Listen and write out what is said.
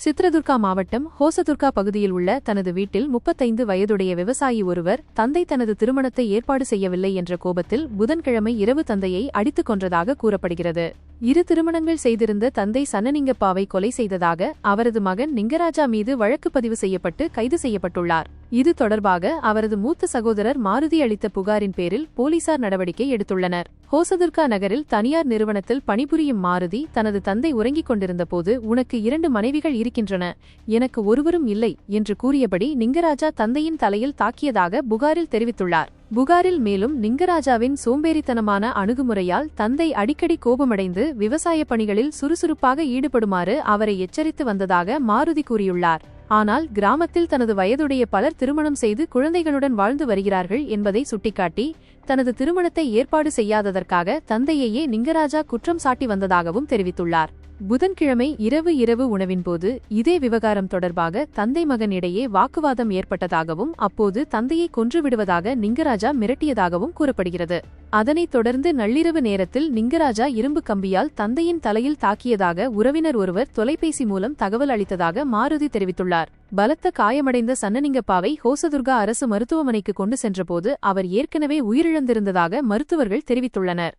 சித்ரதுர்கா மாவட்டம் ஹோசதுர்கா பகுதியில் உள்ள தனது வீட்டில் 35 வயதுடைய விவசாயி ஒருவர் தந்தை தனது திருமணத்தை ஏற்பாடு செய்யவில்லை என்ற கோபத்தில் புதன்கிழமை இரவு தந்தையை அடித்துக் கொன்றதாக கூறப்படுகிறது. இரு திருமணங்கள் செய்திருந்த தந்தை சன்னனிங்கப்பாவை கொலை செய்ததாக அவரது மகன் நிங்கராஜா மீது வழக்கு பதிவு செய்யப்பட்டு கைது செய்யப்பட்டுள்ளார். இது தொடர்பாக அவரது மூத்த சகோதரர் மாருதி அளித்த புகாரின் பேரில் போலீசார் நடவடிக்கை எடுத்துள்ளனர். ஹோசதுர்கா நகரில் தனியார் நிறுவனத்தில் பணிபுரியும் மாருதி தனது தந்தை உறங்கிக் கொண்டிருந்தபோது உனக்கு 2 மனைவிகள் இருக்கின்றன, எனக்கு ஒருவரும் இல்லை என்று கூறியபடி நிங்கராஜா தந்தையின் தலையில் தாக்கியதாக புகாரில் தெரிவித்துள்ளார். புகாரில் மேலும் நிங்கராஜாவின் சோம்பேறித்தனமான அணுகுமுறையால் தந்தை அடிக்கடி கோபமடைந்து விவசாய பணிகளில் சுறுசுறுப்பாக ஈடுபடுமாறு அவரை எச்சரித்து வந்ததாக மாருதி கூறியுள்ளார். ஆனால் கிராமத்தில் தனது வயதுடைய பலர் திருமணம் செய்து குழந்தைகளுடன் வாழ்ந்து வருகிறார்கள் என்பதை சுட்டிக்காட்டி தனது திருமணத்தை ஏற்பாடு செய்யாததற்காக தந்தையையே நிங்கராஜா குற்றம் சாட்டி வந்ததாகவும் தெரிவித்துள்ளார். புதன்கிழமை இரவு உணவின்போது இதே விவகாரம் தொடர்பாக தந்தை மகன் இடையே வாக்குவாதம் ஏற்பட்டதாகவும் அப்போது தந்தையை கொன்றுவிடுவதாக நிங்கராஜா மிரட்டியதாகவும் கூறப்படுகிறது. அதனைத் தொடர்ந்து நள்ளிரவு நேரத்தில் நிங்கராஜா இரும்பு கம்பியால் தந்தையின் தலையில் தாக்கியதாக உறவினர் ஒருவர் தொலைபேசி மூலம் தகவல் அளித்ததாக மாருதி தெரிவித்துள்ளார். பலத்த காயமடைந்த சன்னனிங்கப்பாவை ஹோசதுர்கா அரசு மருத்துவமனைக்கு கொண்டு சென்றபோது அவர் ஏற்கனவே உயிரிழந்திருந்ததாக மருத்துவர்கள் தெரிவித்துள்ளனர்.